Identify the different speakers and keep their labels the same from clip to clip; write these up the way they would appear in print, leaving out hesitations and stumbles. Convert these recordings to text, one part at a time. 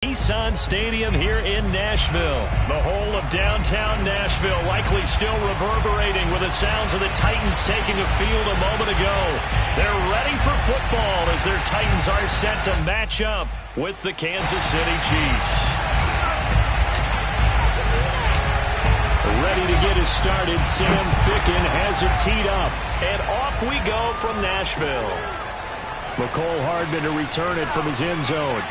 Speaker 1: Nissan Stadium here in Nashville. The whole of downtown Nashville likely still reverberating with the sounds of the Titans taking a field a moment ago. They're ready for football as their Titans are set to match up with the Kansas City Chiefs. Ready to get us started. Sam Ficken has it teed up. And off we go from Nashville. Mecole Hardman to return it from his end zone.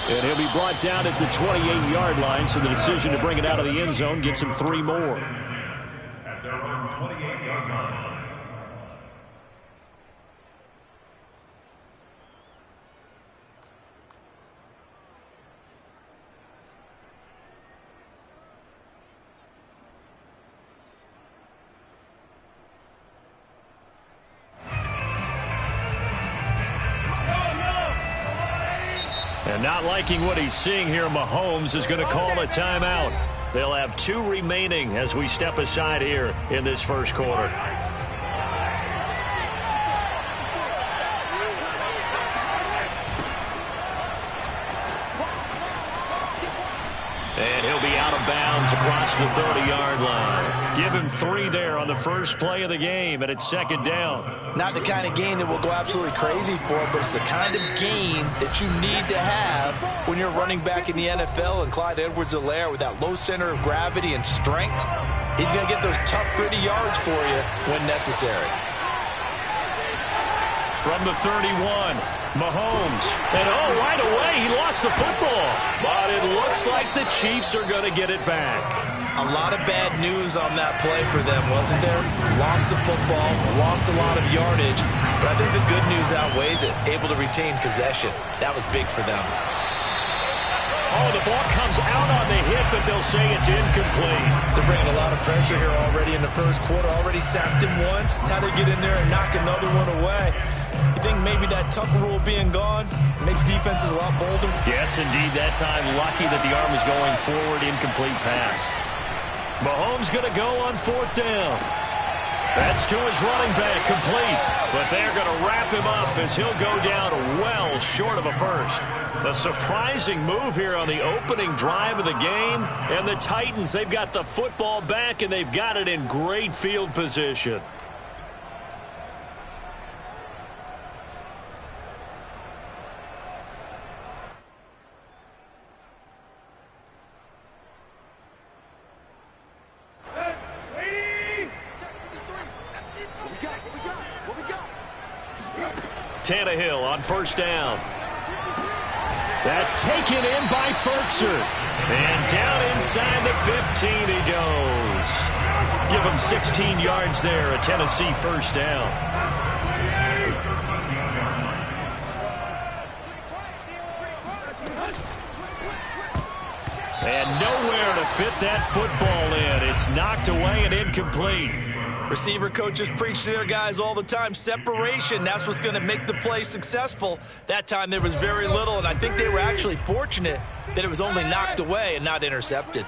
Speaker 1: And he'll be brought down at the 28-yard line, so the decision to bring it out of the end zone gets him 3 more.
Speaker 2: At their own 28-yard line.
Speaker 1: And not liking what he's seeing here, Mahomes is going to call a timeout. They'll have 2 remaining as we step aside here in this first quarter. And he'll be out of bounds across the 30-yard line. Give him 3 there on the first play of the game, and it's second down.
Speaker 3: Not the kind of game that we'll go absolutely crazy for, but it's the kind of game that you need to have when you're running back in the NFL. And Clyde Edwards-Helaire, with that low center of gravity and strength, he's going to get those tough, gritty yards for you when necessary.
Speaker 1: From the 31, Mahomes. And right away, he lost the football. But it looks like the Chiefs are going to get it back.
Speaker 3: A lot of bad news on that play for them, wasn't there? Lost the football, lost a lot of yardage, but I think the good news outweighs it. Able to retain possession. That was big for them.
Speaker 1: Oh, the ball comes out on the hit, but they'll say it's incomplete.
Speaker 3: They're bringing a lot of pressure here already in the first quarter. Already sacked him once. Now they get in there and knock another one away. You think maybe that Tucker rule being gone makes defenses a lot bolder?
Speaker 1: Yes, indeed. That time, lucky that the arm was going forward. Incomplete pass. Mahomes going to go on 4th down. That's to his running back, complete. But they're going to wrap him up as he'll go down well short of a first. A surprising move here on the opening drive of the game. And the Titans, they've got the football back, and they've got it in great field position. Tannehill on 1st down. That's taken in by Ferkser. And down inside the 15 he goes. Give him 16 yards there, a Tennessee 1st down. And nowhere to fit that football in. It's knocked away and incomplete.
Speaker 3: Receiver coaches preach to their guys all the time. Separation, that's what's going to make the play successful. That time there was very little, and I think they were actually fortunate that it was only knocked away and not intercepted.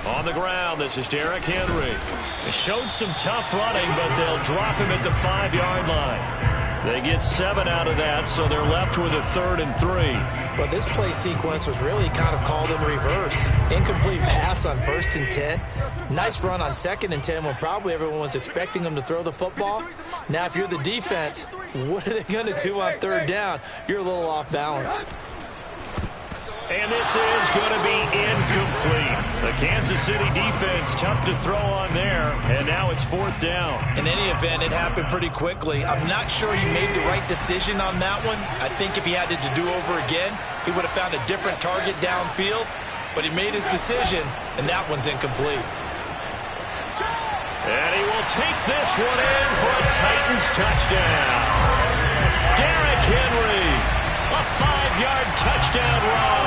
Speaker 1: On the ground, this is Derrick Henry. They showed some tough running, but they'll drop him at the 5-yard line. They get 7 out of that, so they're left with a 3rd and 3.
Speaker 3: Well, this play sequence was really kind of called in reverse. Incomplete pass on 1st and 10. Nice run on 2nd and 10 when probably everyone was expecting them to throw the football. Now, if you're the defense, what are they going to do on 3rd down? You're a little off balance.
Speaker 1: And this is going to be incomplete. The Kansas City defense tough to throw on there, and now it's 4th down.
Speaker 3: In any event, it happened pretty quickly. I'm not sure he made the right decision on that one. I think if he had to do over again, he would have found a different target downfield, but he made his decision, and that one's incomplete.
Speaker 1: And he will take this one in for a Titans touchdown. Derrick Henry, a 5-yard touchdown run.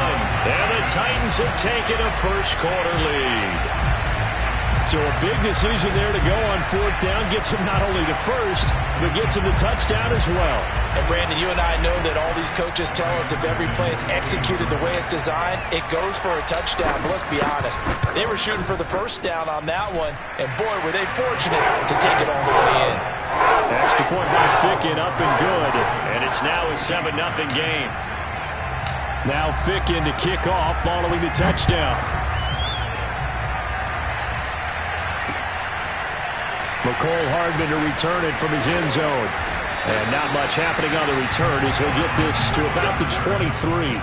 Speaker 1: And the Titans have taken a first-quarter lead. So a big decision there to go on 4th down. Gets him not only the first, but gets him the touchdown as well.
Speaker 3: And Brandon, you and I know that all these coaches tell us if every play is executed the way it's designed, it goes for a touchdown. But let's be honest, they were shooting for the first down on that one, and boy, were they fortunate to take it all the way in.
Speaker 1: Extra point by Ficken, up and good. And it's now a 7-0 game. Now Ficken to kick off following the touchdown. McCole Hardman to return it from his end zone. And not much happening on the return as he'll get this to about the 23.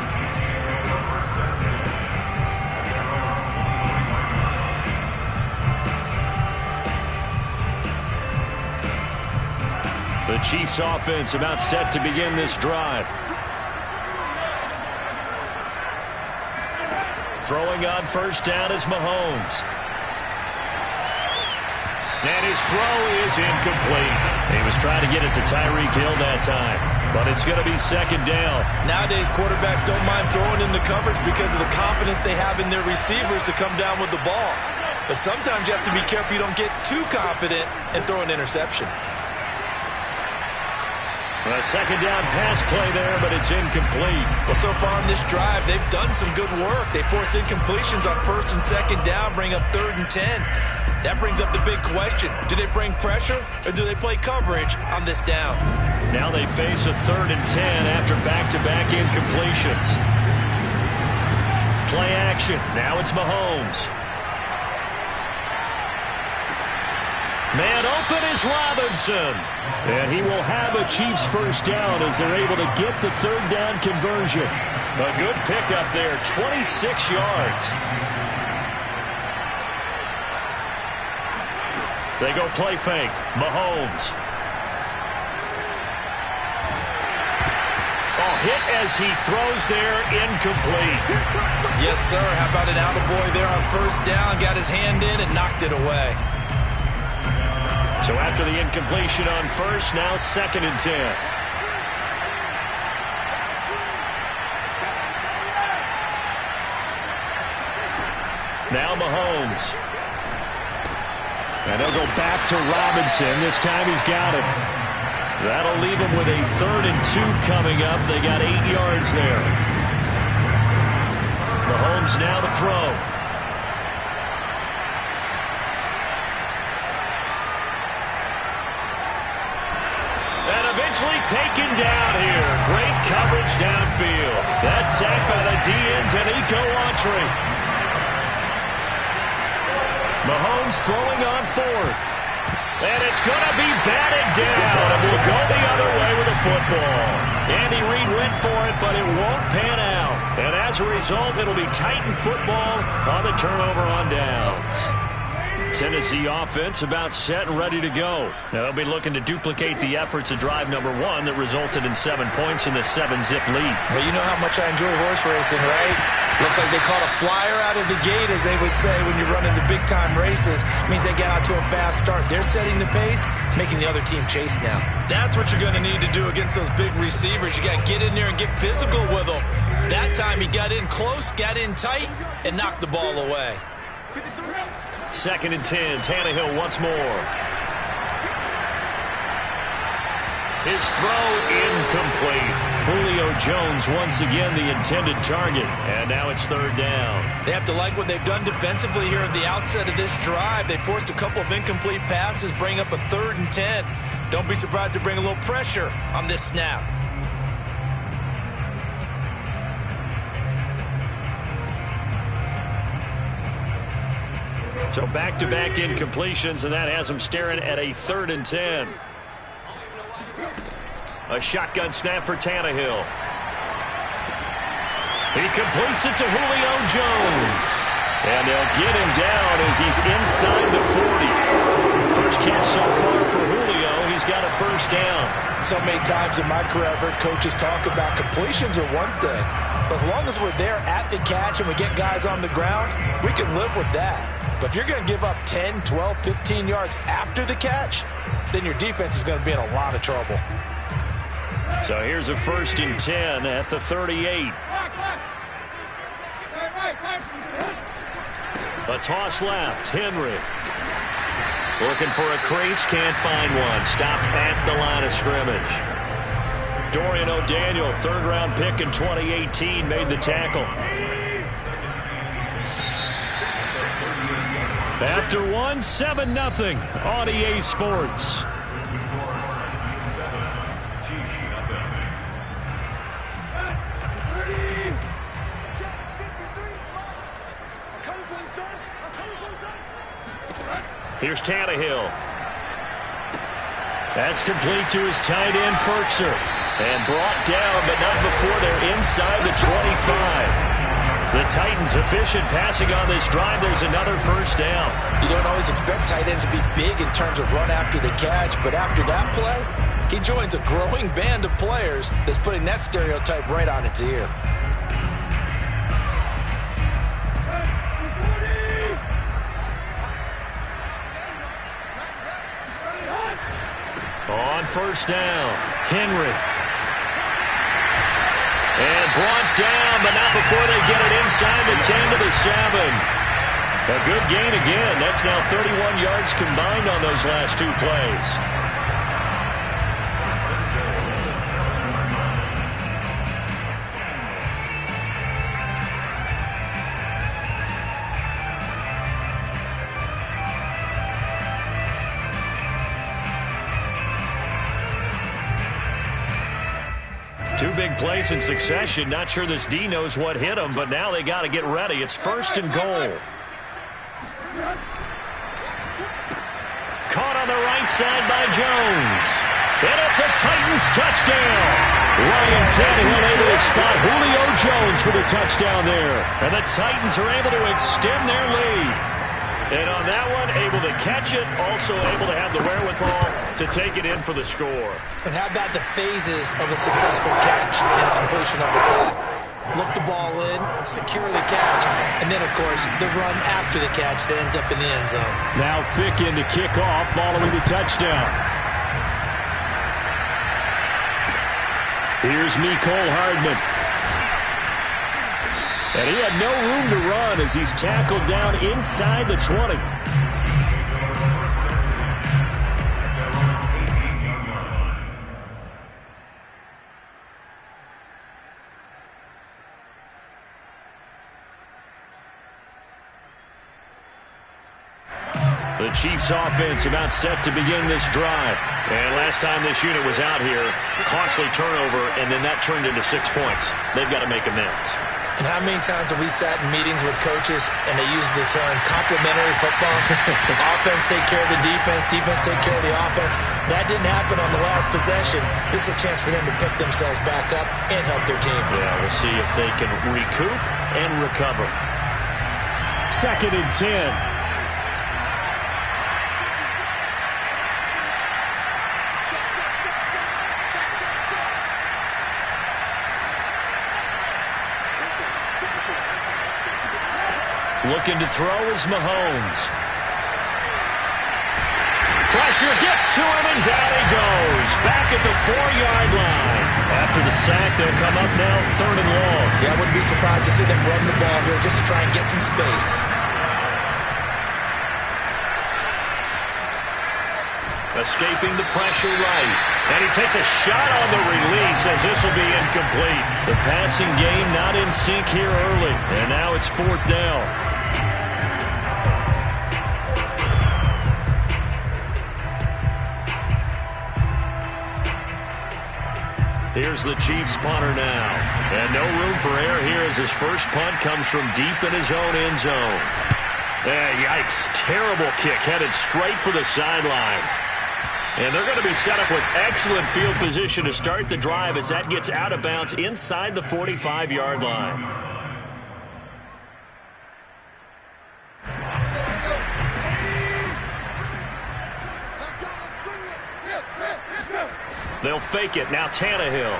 Speaker 1: The Chiefs offense about set to begin this drive. Throwing on first down is Mahomes. And his throw is incomplete. He was trying to get it to Tyreek Hill that time, but it's going to be second down.
Speaker 3: Nowadays, quarterbacks don't mind throwing into coverage because of the confidence they have in their receivers to come down with the ball. But sometimes you have to be careful you don't get too confident and throw an interception.
Speaker 1: A second down pass play there, but it's incomplete.
Speaker 3: Well, so far on this drive, they've done some good work. They force incompletions on first and second down, bring up 3rd and 10. That brings up the big question. Do they bring pressure or do they play coverage on this down?
Speaker 1: Now they face a 3rd and 10 after back-to-back incompletions. Play action. Now it's Mahomes. Man open is Robinson. And he will have a Chiefs first down as they're able to get the 3rd down conversion. A good pickup there, 26 yards. They go play fake. Mahomes. Oh, hit as he throws there, incomplete.
Speaker 3: Yes, sir. How about an attaboy there on first down? Got his hand in and knocked it away.
Speaker 1: So after the incompletion on first, now 2nd and 10. Now Mahomes. And they'll go back to Robinson. This time he's got it. That'll leave him with a 3rd and 2 coming up. They got 8 yards there. Mahomes now to throw. And eventually taken down here. Great coverage downfield. That's sacked by the DN, Danico Autry. Mahomes throwing on 4th. And it's going to be batted down. And we'll go the other way with the football. Andy Reid went for it, but it won't pan out. And as a result, it'll be Titan football on the turnover on downs. Tennessee offense about set and ready to go. Now they'll be looking to duplicate the efforts of drive number 1 that resulted in 7 points in the 7-zip lead.
Speaker 3: Well, you know how much I enjoy horse racing, right? Looks like they caught a flyer out of the gate, as they would say when you're running the big-time races. It means they get out to a fast start. They're setting the pace, making the other team chase now. That's what you're going to need to do against those big receivers. You got to get in there and get physical with them. That time he got in close, got in tight, and knocked the ball away.
Speaker 1: 2nd and 10. Tannehill once more. His throw incomplete. Julio Jones once again the intended target. And now it's 3rd down.
Speaker 3: They have to like what they've done defensively here at the outset of this drive. They forced a couple of incomplete passes, bring up a 3rd and 10. Don't be surprised to bring a little pressure on this snap.
Speaker 1: So back-to-back incompletions, and that has them staring at a 3rd and 10. A shotgun snap for Tannehill. He completes it to Julio Jones. And they'll get him down as he's inside the 40. First catch so far for Julio. He's got a first down.
Speaker 3: So many times in my career I've heard coaches talk about completions are one thing. But as long as we're there at the catch and we get guys on the ground, we can live with that. But if you're going to give up 10, 12, 15 yards after the catch, then your defense is going to be in a lot of trouble.
Speaker 1: So here's a 1st and 10 at the 38. A toss left. Henry. Looking for a crease. Can't find one. Stopped at the line of scrimmage. Dorian O'Daniel, 3rd-round pick in 2018, made the tackle. After 1, 7-0 on EA Sports. Here's Tannehill. That's complete to his tight end, Firkser. And brought down, but not before they're inside the 25. The Titans efficient passing on this drive. There's another first down.
Speaker 3: You don't always expect tight ends to be big in terms of run after the catch, but after that play, he joins a growing band of players that's putting that stereotype right on its ear.
Speaker 1: On first down, Henry. And brought down, but not before they get it inside the 10 to the 7. A good gain again. That's now 31 yards combined on those last two plays. Two big plays in succession. Not sure this D knows what hit him, but now they got to get ready. It's first and goal. Caught on the right side by Jones. And it's a Titans touchdown. Ryan Tannehill able to spot Julio Jones for the touchdown there. And the Titans are able to extend their lead. And on that one, able to catch it, also able to have the wherewithal to take it in for the score.
Speaker 3: And how about the phases of a successful catch and a completion of a play? Look the ball in, secure the catch, and then, of course, the run after the catch that ends up in the end zone.
Speaker 1: Now Ficken to kick off following the touchdown. Here's Mecole Hardman. And he had no room to run as he's tackled down inside the 20. The Chiefs offense about set to begin this drive. And last time this unit was out here, costly turnover, and then that turned into 6 points. They've got to make amends.
Speaker 3: And how many times have we sat in meetings with coaches and they use the term complementary football? Offense take care of the defense, defense take care of the offense. That didn't happen on the last possession. This is a chance for them to pick themselves back up and help their team.
Speaker 1: Yeah, we'll see if they can recoup and recover. 2nd and 10. Looking to throw is Mahomes. Pressure gets to him, and down he goes. Back at the 4-yard line. After the sack, they'll come up now 3rd and long.
Speaker 3: Yeah, I wouldn't be surprised to see them run the ball here just to try and get some space.
Speaker 1: Escaping the pressure right. And he takes a shot on the release as this will be incomplete. The passing game not in sync here early. And now it's 4th down. Here's the Chiefs punter now. And no room for error here as his first punt comes from deep in his own end zone. Yikes. Terrible kick headed straight for the sidelines. And they're going to be set up with excellent field position to start the drive as that gets out of bounds inside the 45-yard line. They'll fake it. Now Tannehill.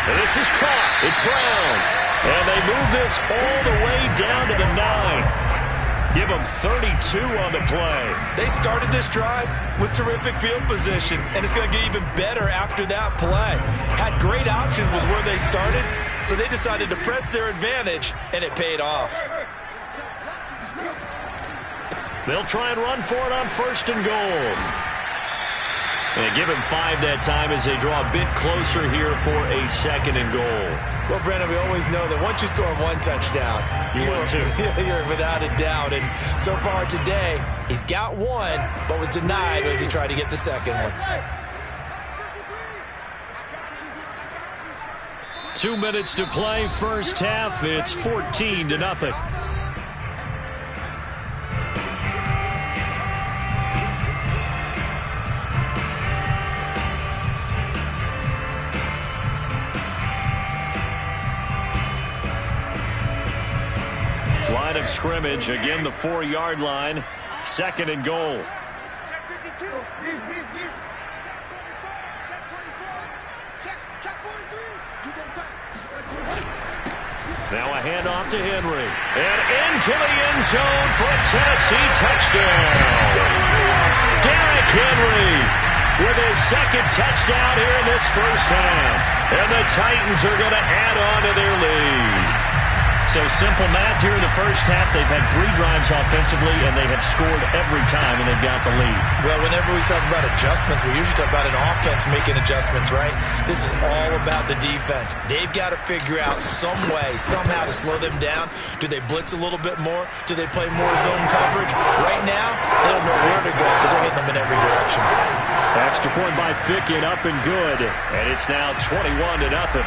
Speaker 1: And this is caught. It's Brown. And they move this all the way down to the 9. Give them 32 on the play.
Speaker 3: They started this drive with terrific field position, and it's going to get even better after that play. Had great options with where they started, so they decided to press their advantage, and it paid off.
Speaker 1: They'll try and run for it on 1st and goal. And give him 5 that time as they draw a bit closer here for a 2nd and goal.
Speaker 3: Well, Brandon, we always know that once you score 1 touchdown, you're without a doubt. And so far today, he's got 1, but was denied as he tried to get the 2nd one.
Speaker 1: 2 minutes to play, first half. It's 14-0. of scrimmage. Again, the 4-yard line. 2nd and goal. Now a handoff to Henry. And into the end zone for a Tennessee touchdown. Derrick Henry with his 2nd touchdown here in this first half. And the Titans are going to add on to their lead. So simple math here in the first half. They've had 3 drives offensively, and they have scored every time, and they've got the lead.
Speaker 3: Well, whenever we talk about adjustments, we usually talk about an offense making adjustments, right? This is all about the defense. They've got to figure out some way, somehow to slow them down. Do they blitz a little bit more? Do they play more zone coverage? Right now, they don't know where to go because they're hitting them in every direction.
Speaker 1: Extra point by Ficken, up and good. And it's now 21-0.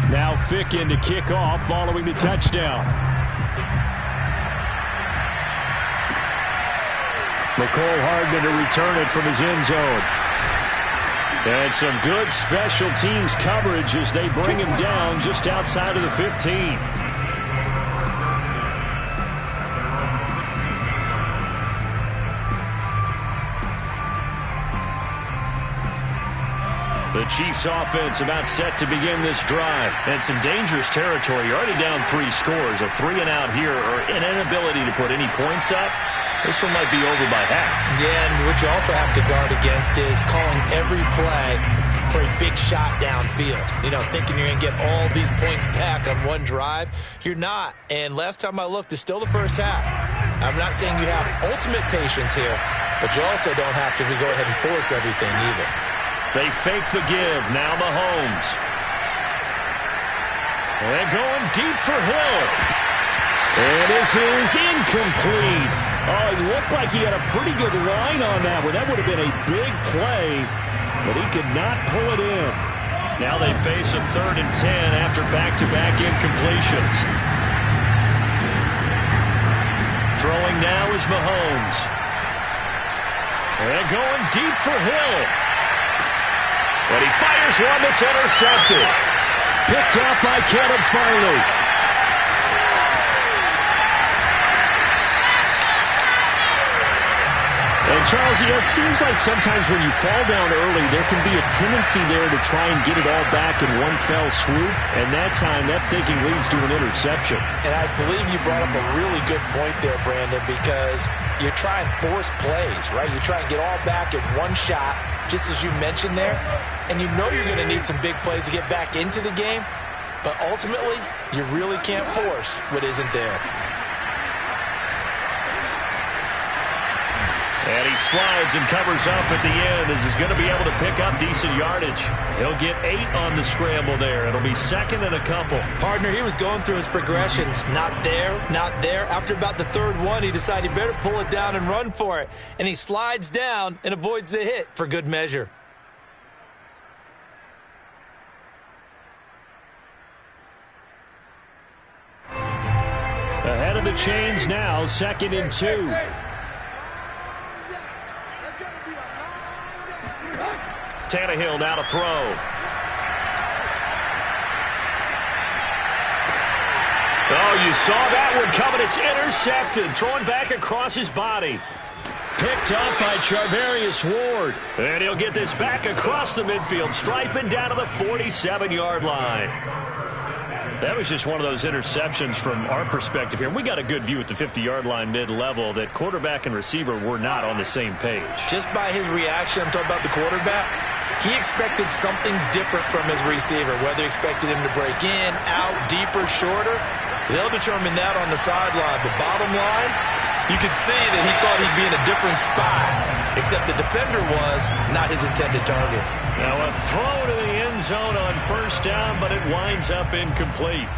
Speaker 1: Now Ficken to kick off following the touchdown. McCole Hardman to return it from his end zone. And some good special teams coverage as they bring him down just outside of the 15. The Chiefs offense about set to begin this drive. And some dangerous territory. You're already down 3 scores. A 3-and-out here or an inability to put any points up. This one might be over by half.
Speaker 3: Yeah, and what you also have to guard against is calling every play for a big shot downfield. You know, thinking you're going to get all these points back on one drive. You're not. And last time I looked, it's still the first half. I'm not saying you have ultimate patience here, but you also don't have to go ahead and force everything either.
Speaker 1: They fake the give. Now Mahomes. And going deep for Hill. And this is incomplete. Oh, it looked like he had a pretty good line on that one. That would have been a big play, but he could not pull it in. Now they face a 3rd and 10 after back-to-back incompletions. Throwing now is Mahomes. And going deep for Hill. And he fires one that's intercepted. Picked off by Caleb Farley. And Charles, you know, it seems like sometimes when you fall down early, there can be a tendency there to try and get it all back in one fell swoop. And that time, that thinking leads to an interception.
Speaker 3: And I believe you brought up a really good point there, Brandon, because you try and force plays, right? You try and get all back in one shot, just as you mentioned there. And you know you're going to need some big plays to get back into the game. But ultimately, you really can't force what isn't there.
Speaker 1: And he slides and covers up at the end as he's going to be able to pick up decent yardage. He'll get 8 on the scramble there. It'll be 2nd and a couple.
Speaker 3: Partner, he was going through his progressions. Not there, not there. After about the 3rd one, he decided he better pull it down and run for it. And he slides down and avoids the hit for good measure.
Speaker 1: Ahead of the chains now, 2nd and 2. Tannehill now to throw. Oh, you saw that one coming. It's intercepted. Throwing back across his body. Picked up by Charvarius Ward. And he'll get this back across the midfield, striping down to the 47-yard line. That was just one of those interceptions from our perspective here. We got a good view at the 50-yard line mid-level that quarterback and receiver were not on the same page.
Speaker 3: Just by his reaction, I'm talking about the quarterback, he expected something different from his receiver, whether he expected him to break in, out, deeper, shorter. They'll determine that on the sideline. But bottom line, you could see that he thought he'd be in a different spot, except the defender was not his intended target.
Speaker 1: Now a throw to the end zone on 1st down, but it winds up incomplete.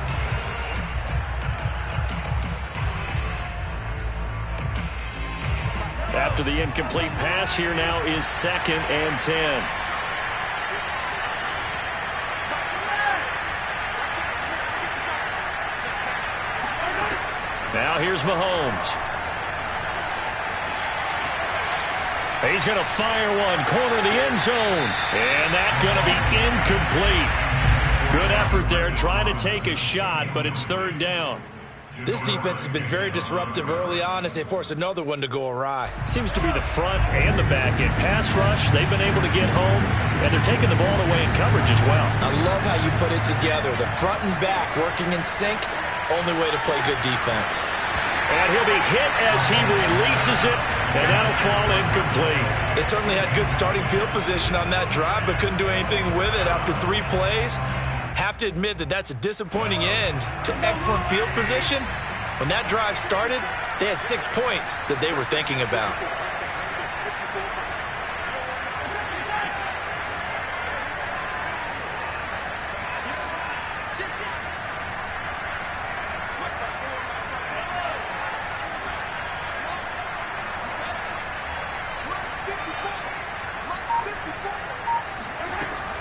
Speaker 1: After the incomplete pass, here now is 2nd and 10. Now here's Mahomes. He's going to fire one, corner of the end zone. And that's going to be incomplete. Good effort there, trying to take a shot, but it's 3rd down.
Speaker 3: This defense has been very disruptive early on as they force another one to go awry.
Speaker 1: Seems to be the front and the back end. Pass rush, they've been able to get home, and they're taking the ball away in coverage as well.
Speaker 3: I love how you put it together. The front and back working in sync, only way to play good defense.
Speaker 1: And he'll be hit as he releases it, and that'll fall incomplete.
Speaker 3: They certainly had good starting field position on that drive, but couldn't do anything with it after 3 plays. Have to admit that that's a disappointing end to excellent field position. When that drive started, they had 6 points that they were thinking about.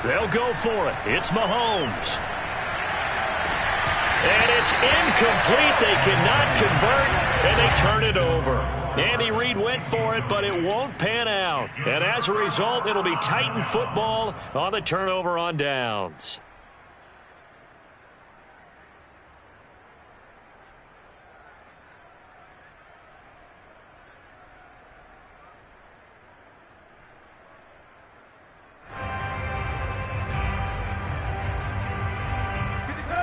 Speaker 1: They'll go for it. It's Mahomes. And it's incomplete. They cannot convert, and they turn it over. Andy Reid went for it, but it won't pan out. And as a result, it'll be Titan football on the turnover on downs.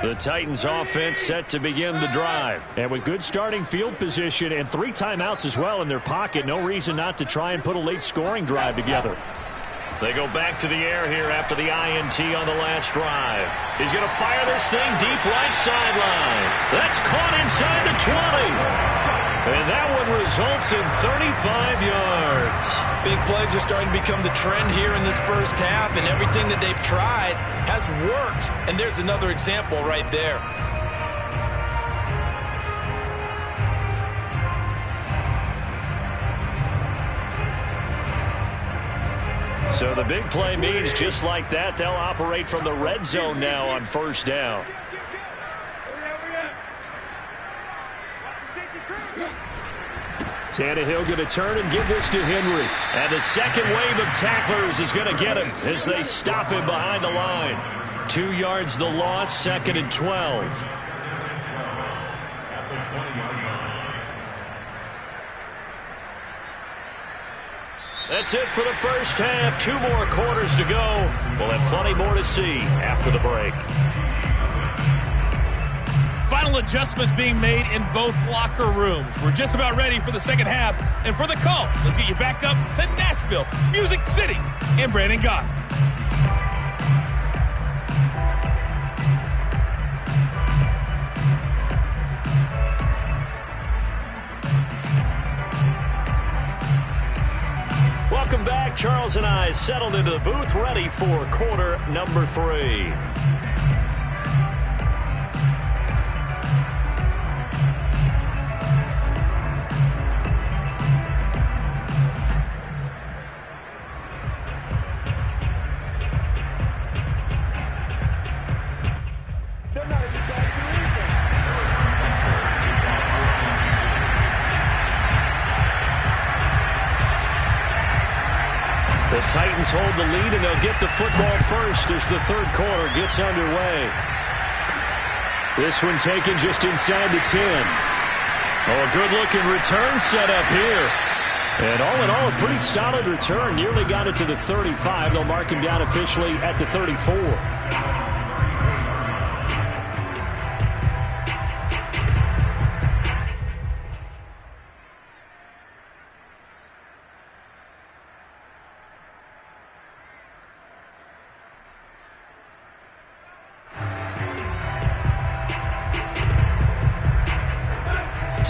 Speaker 1: The Titans offense set to begin the drive. And with good starting field position and 3 timeouts as well in their pocket, no reason not to try and put a late scoring drive together. They go back to the air here after the INT on the last drive. He's going to fire this thing deep right sideline. That's caught inside the 20. And that one results in 35 yards.
Speaker 3: Big plays are starting to become the trend here in this first half, and everything that they've tried has worked. And there's another example right there.
Speaker 1: So the big play means just like that, they'll operate from the red zone now on 1st down. Tannehill going to turn and give this to Henry. And the second wave of tacklers is going to get him as they stop him behind the line. 2 yards the loss, 2nd and 12. That's it for the first half. 2 more quarters to go. We'll have plenty more to see after the break.
Speaker 4: Final adjustments being made in both locker rooms. We're just about ready for the second half. And for the call, let's get you back up to Nashville, Music City, and Brandon Gott.
Speaker 1: Welcome back. Charles and I settled into the booth, ready for quarter number 3. The Titans hold the lead, and they'll get the football first as the 3rd quarter gets underway. This one taken just inside the 10. Oh, a good-looking return set up here. And all in all, a pretty solid return. Nearly got it to the 35. They'll mark him down officially at the 34.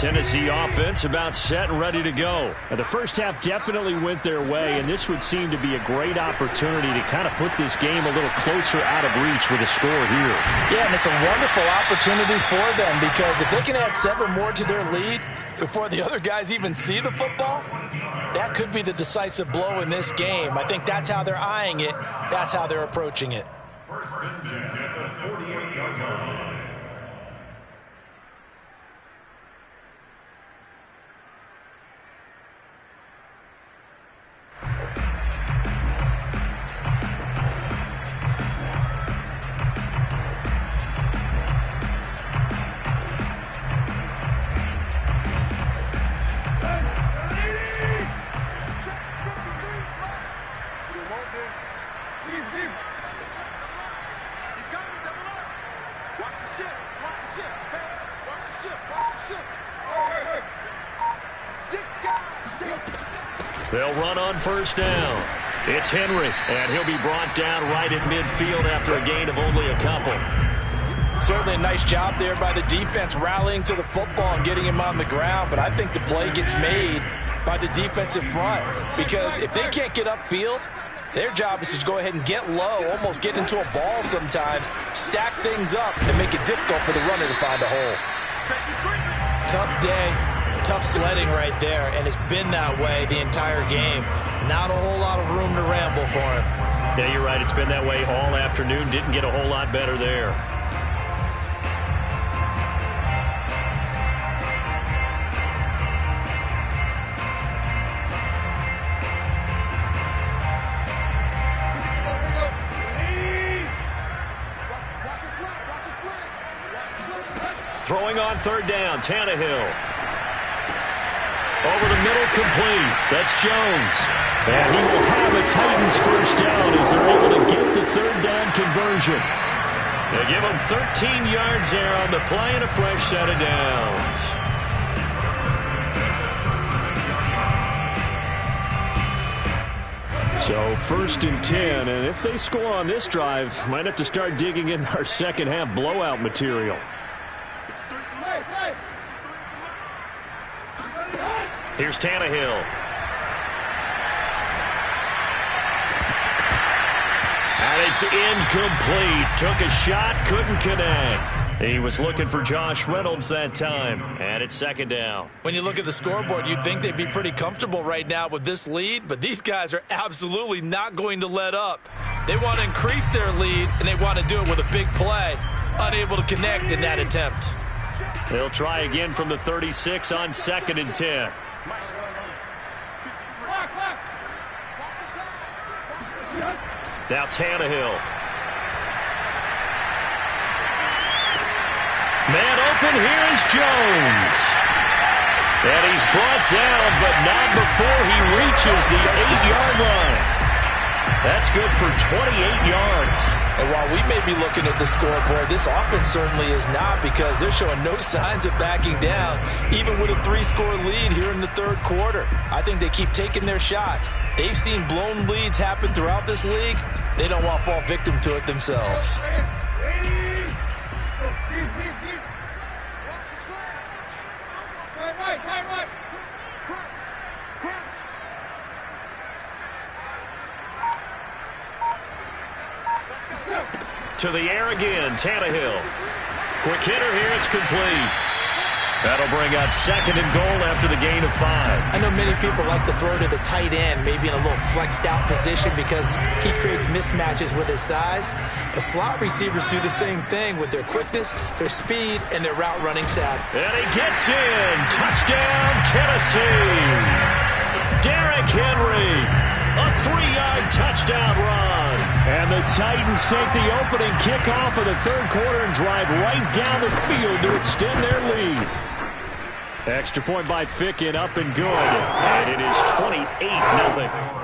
Speaker 1: Tennessee offense about set and ready to go. Now, the first half definitely went their way, and this would seem to be a great opportunity to kind of put this game a little closer out of reach with a score here.
Speaker 3: Yeah, and it's a wonderful opportunity for them because if they can add 7 more to their lead before the other guys even see the football, that could be the decisive blow in this game. I think that's how they're eyeing it. That's how they're approaching it.
Speaker 2: First and 10 at the 48-yard line.
Speaker 1: They'll run on first down. It's Henry, and he'll be brought down right at midfield after a gain of only a couple.
Speaker 3: Certainly a nice job there by the defense rallying to the football and getting him on the ground, but I think the play gets made by the defensive front because if they can't get upfield, their job is to go ahead and get low, almost get into a ball sometimes, stack things up, and make it difficult for the runner to find a hole. Tough day. Tough sledding right there, and it's been that way the entire game. Not a whole lot of room to ramble for him.
Speaker 1: Yeah, you're right. It's been that way all afternoon. Didn't get a whole lot better there. Throwing on third down, Tannehill. Over the middle, complete. That's Jones. And he will have a Titans first down as they're able to get the third down conversion. They give him 13 yards there on the play and a fresh set of downs. So first and 10, and if they score on this drive, might have to start digging in our second half blowout material. Here's Tannehill. And it's incomplete. Took a shot, couldn't connect. He was looking for Josh Reynolds that time. And it's second down.
Speaker 3: When you look at the scoreboard, you'd think they'd be pretty comfortable right now with this lead, but these guys are absolutely not going to let up. They want to increase their lead, and they want to do it with a big play. Unable to connect in that attempt.
Speaker 1: They'll try again from the 36 on second and 10. Now Tannehill. Man open, here's Jones. And he's brought down, but not before he reaches the 8-yard line. That's good for 28 yards.
Speaker 3: And while we may be looking at the scoreboard, this offense certainly is not because they're showing no signs of backing down, even with a 3-score lead here in the third quarter. I think they keep taking their shots. They've seen blown leads happen throughout this league. They don't want to fall victim to it themselves.
Speaker 1: To the air again, Tannehill. Quick hitter here, it's complete. That'll bring up second and goal after the gain of 5.
Speaker 3: I know many people like to throw to the tight end, maybe in a little flexed out position because he creates mismatches with his size. But slot receivers do the same thing with their quickness, their speed, and their route running savvy.
Speaker 1: And he gets in. Touchdown, Tennessee. Derrick Henry. A 3-yard touchdown run. And the Titans take the opening kickoff of the third quarter and drive right down the field to extend their lead. Extra point by Ficken, up and good. And it is 28-0.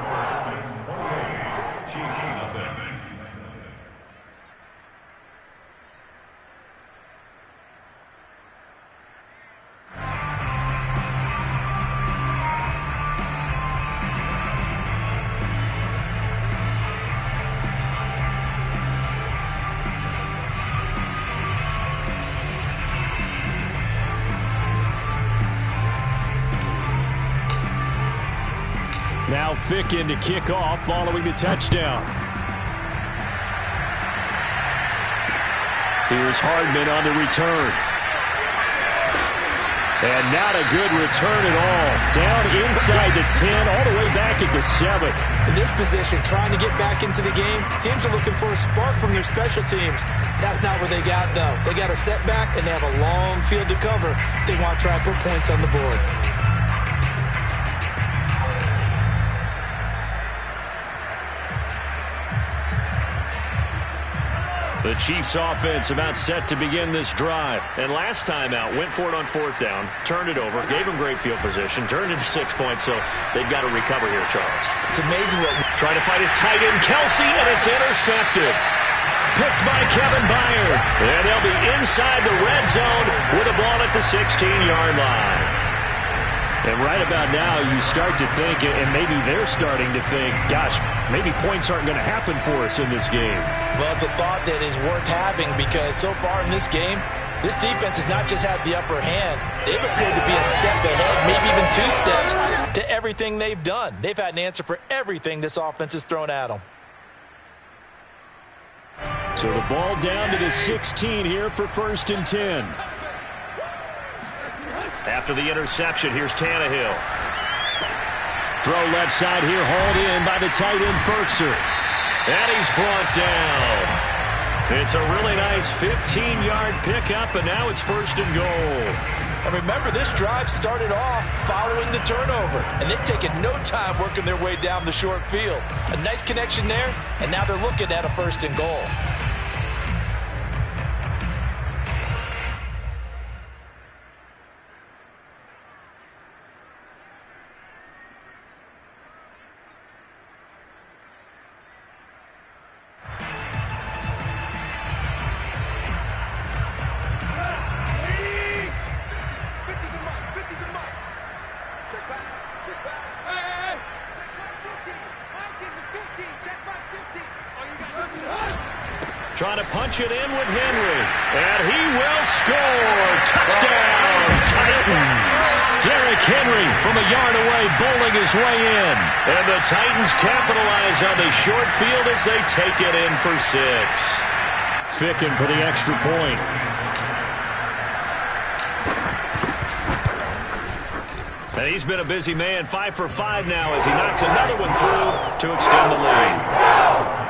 Speaker 1: Ficken to kick off following the touchdown. Here's Hardman on the return. And not a good return at all. Down inside the 10, all the way back at the 7.
Speaker 3: In this position, trying to get back into the game, teams are looking for a spark from their special teams. That's not what they got, though. They got a setback, and they have a long field to cover if they want to try and put points on the board.
Speaker 1: The Chiefs offense about set to begin this drive. And last time out, went for it on 4th down, turned it over, gave them great field position, turned into 6 points, so they've got to recover here, Charles.
Speaker 3: It's amazing what...
Speaker 1: Trying to fight his tight end, Kelsey, and it's intercepted. Picked by Kevin Byard. And they'll be inside the red zone with a ball at the 16-yard line. And right about now, you start to think, and maybe they're starting to think, gosh, maybe points aren't going to happen for us in this game.
Speaker 3: Well, it's a thought that is worth having because so far in this game, this defense has not just had the upper hand. They've appeared to be a step ahead, maybe even 2 steps to everything they've done. They've had an answer for everything this offense has thrown at them.
Speaker 1: So the ball down to the 16 here for 1st and 10. After the interception, here's Tannehill. Throw left side here, hauled in by the tight end, Ferkser. And he's brought down. It's a really nice 15-yard pickup, and now it's 1st and goal.
Speaker 3: And remember, this drive started off following the turnover, and they've taken no time working their way down the short field. A nice connection there, and now they're looking at a 1st and goal.
Speaker 1: Trying to punch it in with Henry. And he will score. Touchdown, Titans. Derrick Henry from a yard away, bowling his way in. And the Titans capitalize on the short field as they take it in for 6. Ficken for the extra point. And he's been a busy man, 5 for 5 now as he knocks another one through to extend the lead.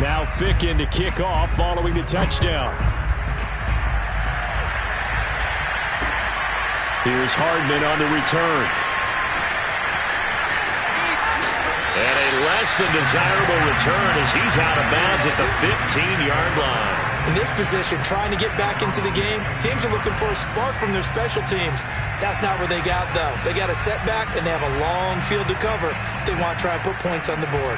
Speaker 1: Now Ficken to kick off following the touchdown. Here's Hardman on the return. And a less than desirable return as he's out of bounds at the 15-yard line.
Speaker 3: In this position, trying to get back into the game, teams are looking for a spark from their special teams. That's not what they got, though. They got a setback, and they have a long field to cover if they want to try and put points on the board.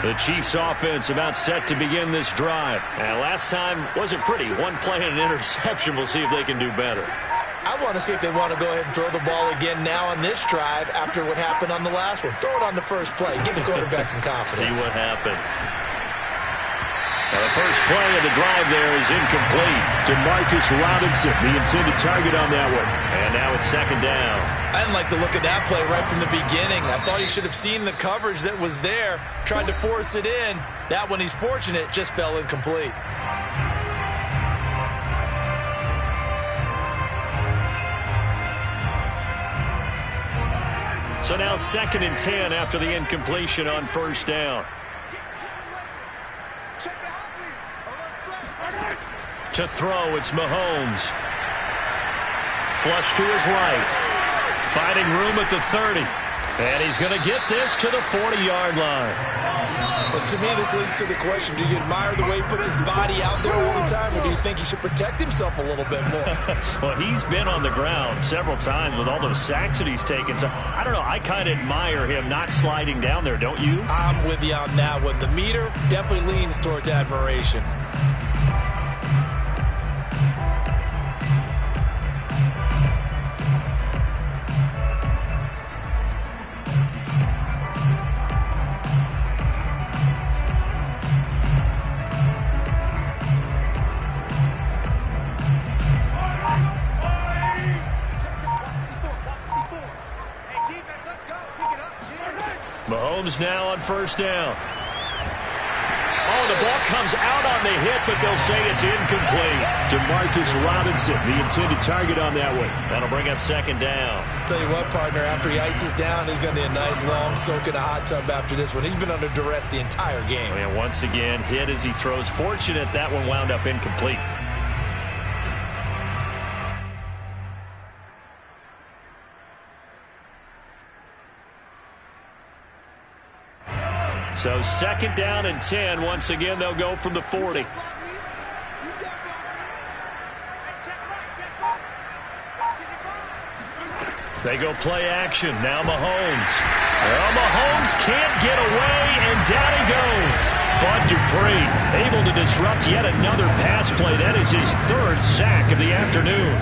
Speaker 1: The Chiefs offense about set to begin this drive. And last time wasn't pretty. One play and an interception. We'll see if they can do better.
Speaker 3: I want to see if they want to go ahead and throw the ball again now on this drive after what happened on the last one. Throw it on the first play. Give the quarterback some confidence.
Speaker 1: See what happens. Now the first play of the drive there is incomplete. Demarcus Robinson, the intended target on that one. And now it's 2nd down.
Speaker 3: I didn't like the look of that play right from the beginning. I thought he should have seen the coverage that was there, tried to force it in. That one, he's fortunate, just fell incomplete.
Speaker 1: So now 2nd and 10 after the incompletion on 1st down. To throw, it's Mahomes. Flush to his right. Finding room at the 30. And he's going to get this to the 40-yard line.
Speaker 3: But to me, this leads to the question, do you admire the way he puts his body out there all the time, or do you think he should protect himself a little bit more?
Speaker 1: Well, he's been on the ground several times with all those sacks that he's taken. So, I don't know, I kind of admire him not sliding down there, don't you?
Speaker 3: I'm with you on that one. The meter definitely leans towards admiration.
Speaker 1: Mahomes now on first down. Oh, the ball comes out on the hit, but they'll say it's incomplete. Demarcus Robinson, the intended target on that one. That'll bring up second down.
Speaker 3: Tell you what, partner, after he ices down, he's going to need a nice long soak in a hot tub after this one. He's been under duress the entire game.
Speaker 1: And once again, hit as he throws. Fortunate that one wound up incomplete. So second down and 10. Once again, they'll go from the 40. They go play action. Now Mahomes. Well, Mahomes can't get away, and down he goes. Bud Dupree able to disrupt yet another pass play. That is his third sack of the afternoon.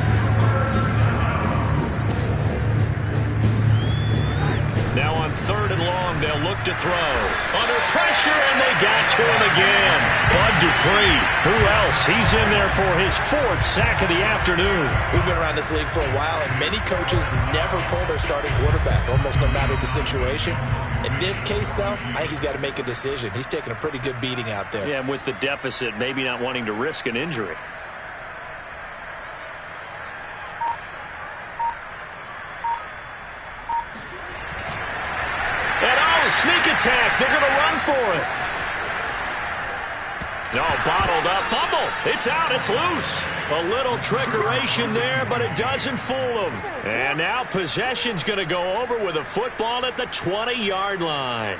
Speaker 1: Now on third and long, they'll look to throw. Under pressure, and they got to him again. Bud Dupree. Who else? He's in there for his fourth sack of the afternoon.
Speaker 3: We've been around this league for a while, and many coaches never pull their starting quarterback, almost no matter the situation. In this case, though, I think he's got to make a decision. He's taking a pretty good beating out there.
Speaker 1: Yeah, and with the deficit, maybe not wanting to risk an injury. Sneak attack. They're going to run for it. No, bottled up. Fumble. It's out. It's loose. A little trickeration there, but it doesn't fool them. And now possession's going to go over with a football at the 20-yard line.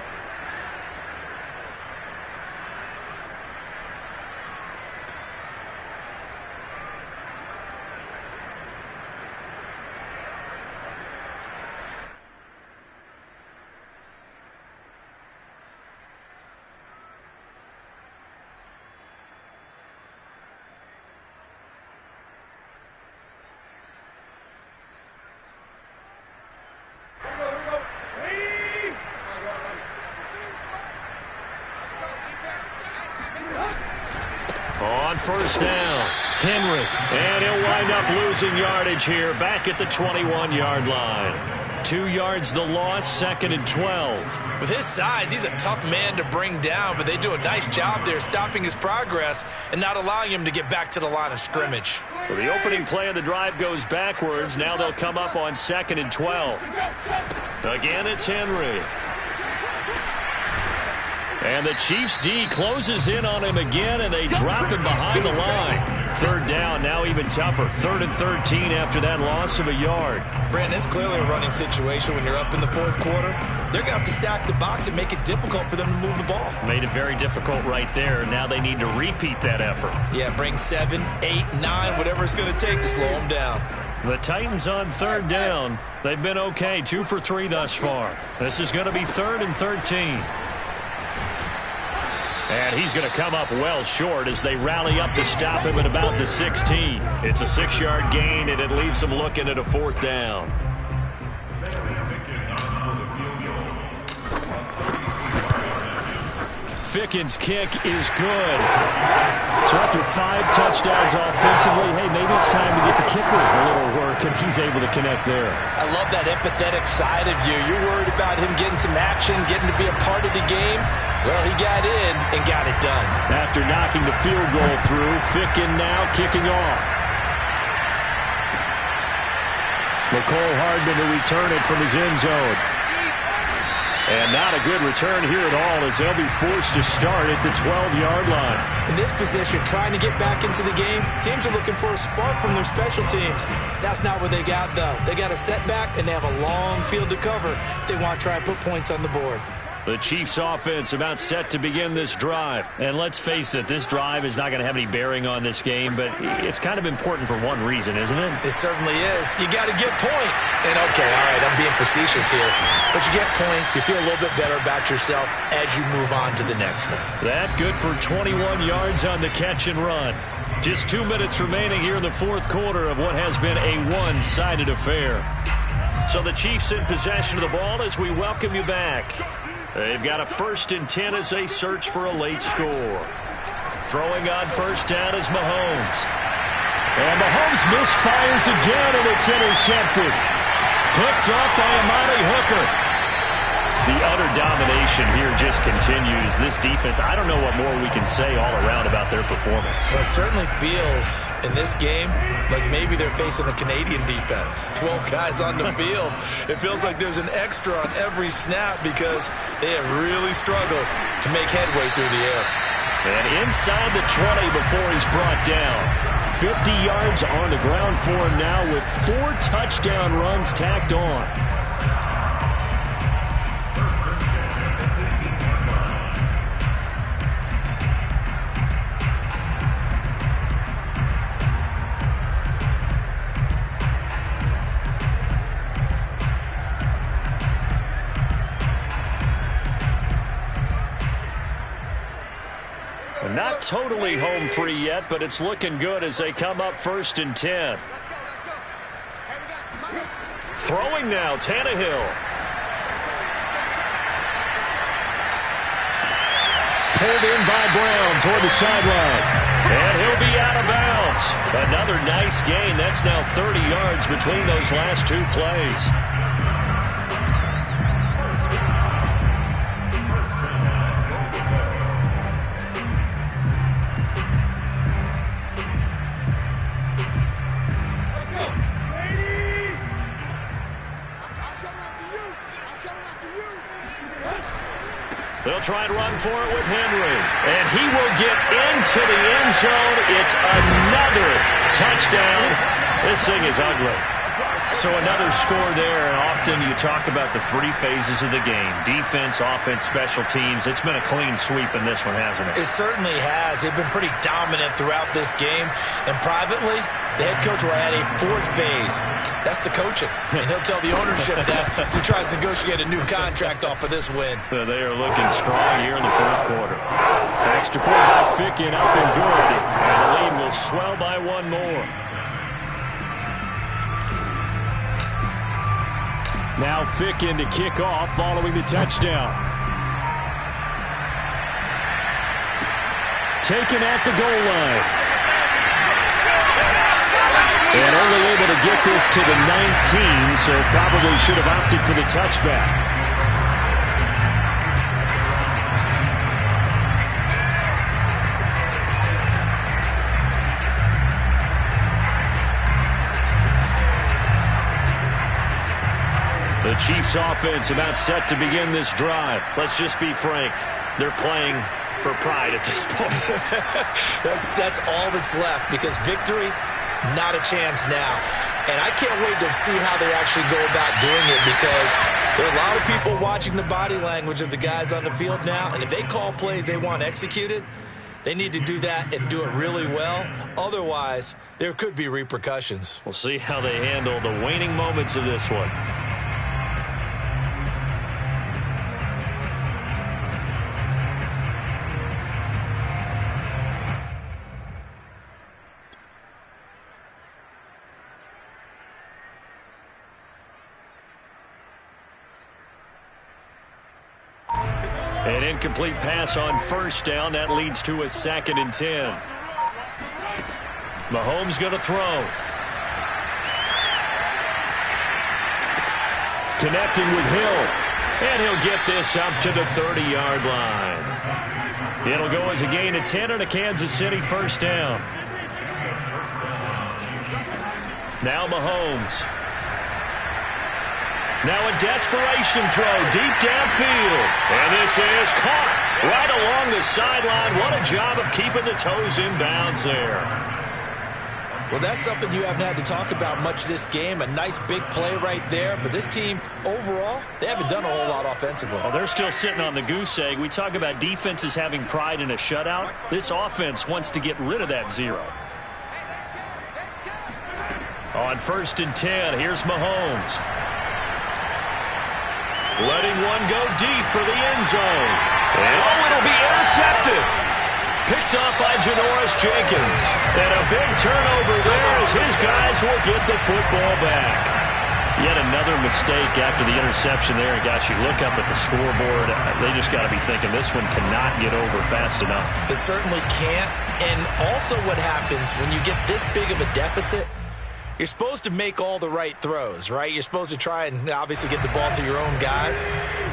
Speaker 1: On first down, Henry, and he'll wind up losing yardage here back at the 21-yard line. 2 yards the loss, second and 12.
Speaker 3: With his size, he's a tough man to bring down, but they do a nice job there stopping his progress and not allowing him to get back to the line of scrimmage.
Speaker 1: So the opening play of the drive goes backwards. Now they'll come up on second and 12. Again, it's Henry. And the Chiefs D closes in on him again, and they drop him behind the line. Third down, now even tougher. 3rd and 13 after that loss of a yard.
Speaker 3: Brandon, it's clearly a running situation when you're up in the fourth quarter. They're going to have to stack the box and make it difficult for them to move the ball.
Speaker 1: Made it very difficult right there. Now they need to repeat that effort.
Speaker 3: Yeah, bring 7, 8, 9, whatever it's going to take to slow them down.
Speaker 1: The Titans on third down. They've been okay, 2 for 3 thus far. This is going to be 3rd and 13. And he's going to come up well short as they rally up to stop him at about the 16. It's a 6-yard gain, and it leaves them looking at a 4th down. Fickens' kick is good. So after 5 touchdowns offensively, hey, maybe it's time to get the kicker a little work, and he's able to connect there.
Speaker 3: I love that empathetic side of you. You're worried about him getting some action, getting to be a part of the game. Well, he got in and got it done.
Speaker 1: After knocking the field goal through, Ficken now kicking off. McCole Hardman to return it from his end zone. And not a good return here at all as they'll be forced to start at the 12-yard line.
Speaker 3: In this position, trying to get back into the game, teams are looking for a spark from their special teams. That's not what they got, though. They got a setback, and they have a long field to cover if they want to try and put points on the board.
Speaker 1: The Chiefs offense about set to begin this drive. And let's face it, this drive is not going to have any bearing on this game, but it's kind of important for one reason, isn't it?
Speaker 3: It certainly is. You got to get points. And okay, all right, I'm being facetious here. But you get points, you feel a little bit better about yourself as you move on to the next one.
Speaker 1: That good for 21 yards on the catch and run. Just 2 minutes remaining here in the fourth quarter of what has been a one-sided affair. So the Chiefs in possession of the ball as we welcome you back. They've got a 1st and 10 as they search for a late score. Throwing on first down is Mahomes. And Mahomes misfires again, and it's intercepted. Picked up by Amani Hooker. The utter domination here just continues. This defense, I don't know what more we can say all around about their performance.
Speaker 3: Well, it certainly feels in this game like maybe they're facing the Canadian defense. 12 guys on the field. It feels like there's an extra on every snap because they have really struggled to make headway through the air.
Speaker 1: And inside the 20 before he's brought down. 50 yards on the ground for him now with 4 touchdown runs tacked on. Not totally home free yet, but it's looking good as they come up 1st and 10. Throwing now, Tannehill. Pulled in by Brown toward the sideline. And he'll be out of bounds. Another nice gain. That's now 30 yards between those last 2 plays. They'll try and run for it with Henry. And he will get into the end zone. It's another touchdown. This thing is ugly. So another score there, and often you talk about the 3 phases of the game. Defense, offense, special teams. It's been a clean sweep in this one, hasn't it?
Speaker 3: It certainly has. They've been pretty dominant throughout this game. And privately, the head coach will add a 4th phase. That's the coaching. And he'll tell the ownership that as he tries to negotiate a new contract off of this win.
Speaker 1: So they are looking strong here in the 4th quarter. Extra point by Fickin up and good. And the lead will swell by 1 more. Now Fickin to kick off following the touchdown. Taken at the goal line. And only able to get this to the 19, so probably should have opted for the touchback. The Chiefs offense about set to begin this drive. Let's just be frank. They're playing for pride at this point.
Speaker 3: That's all that's left because victory, not a chance now. And I can't wait to see how they actually go about doing it because there are a lot of people watching the body language of the guys on the field now. And if they call plays they want executed, they need to do that and do it really well. Otherwise, there could be repercussions.
Speaker 1: We'll see how they handle the waning moments of this one. An incomplete pass on first down. That leads to a 2nd and 10. Mahomes going to throw. Connecting with Hill. And he'll get this up to the 30-yard line. It'll go as a gain of 10 and a Kansas City first down. Now Mahomes. Now a desperation throw deep downfield. And this is caught right along the sideline. What a job of keeping the toes in bounds there.
Speaker 3: Well, that's something you haven't had to talk about much this game. A nice big play right there. But this team, overall, they haven't done a whole lot offensively.
Speaker 1: Well, they're still sitting on the goose egg. We talk about defenses having pride in a shutout. This offense wants to get rid of that 0. On 1st and 10, here's Mahomes. Letting one go deep for the end zone. And it'll be intercepted. Picked up by Janoris Jenkins. And a big turnover there as his guys will get the football back. Yet another mistake after the interception there. It got you look up at the scoreboard. They just got to be thinking this one cannot get over fast enough.
Speaker 3: It certainly can't. And also what happens when you get this big of a deficit, you're supposed to make all the right throws, right? You're supposed to try and obviously get the ball to your own guys.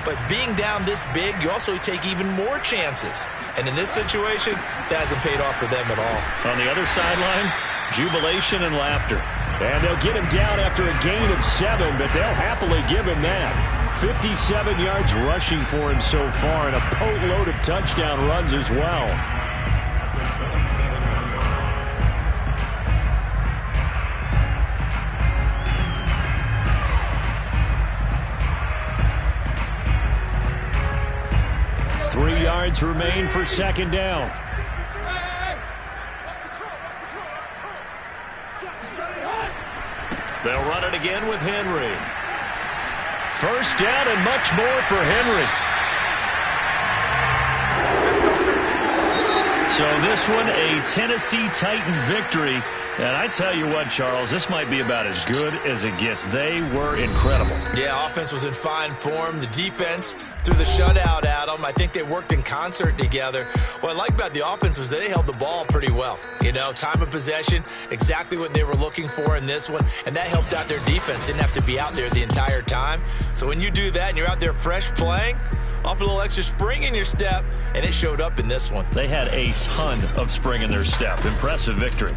Speaker 3: But being down this big, you also take even more chances. And in this situation, that hasn't paid off for them at all.
Speaker 1: On the other sideline, jubilation and laughter. And they'll get him down after a gain of 7, but they'll happily give him that. 57 yards rushing for him so far, and a boatload of touchdown runs as well. Three yards remain for 2nd down. They'll run it again with Henry. 1st down and much more for Henry. So this one, a Tennessee Titan victory. And I tell you what, Charles, this might be about as good as it gets. They were incredible.
Speaker 3: Yeah, offense was in fine form. The defense threw the shutout at them. I think they worked in concert together. What I like about the offense was they held the ball pretty well. You know, time of possession, exactly what they were looking for in this one. And that helped out their defense. Didn't have to be out there the entire time. So when you do that and you're out there fresh playing, off a little extra spring in your step, and it showed up in this one.
Speaker 1: They had a ton of spring in their step. Impressive victory.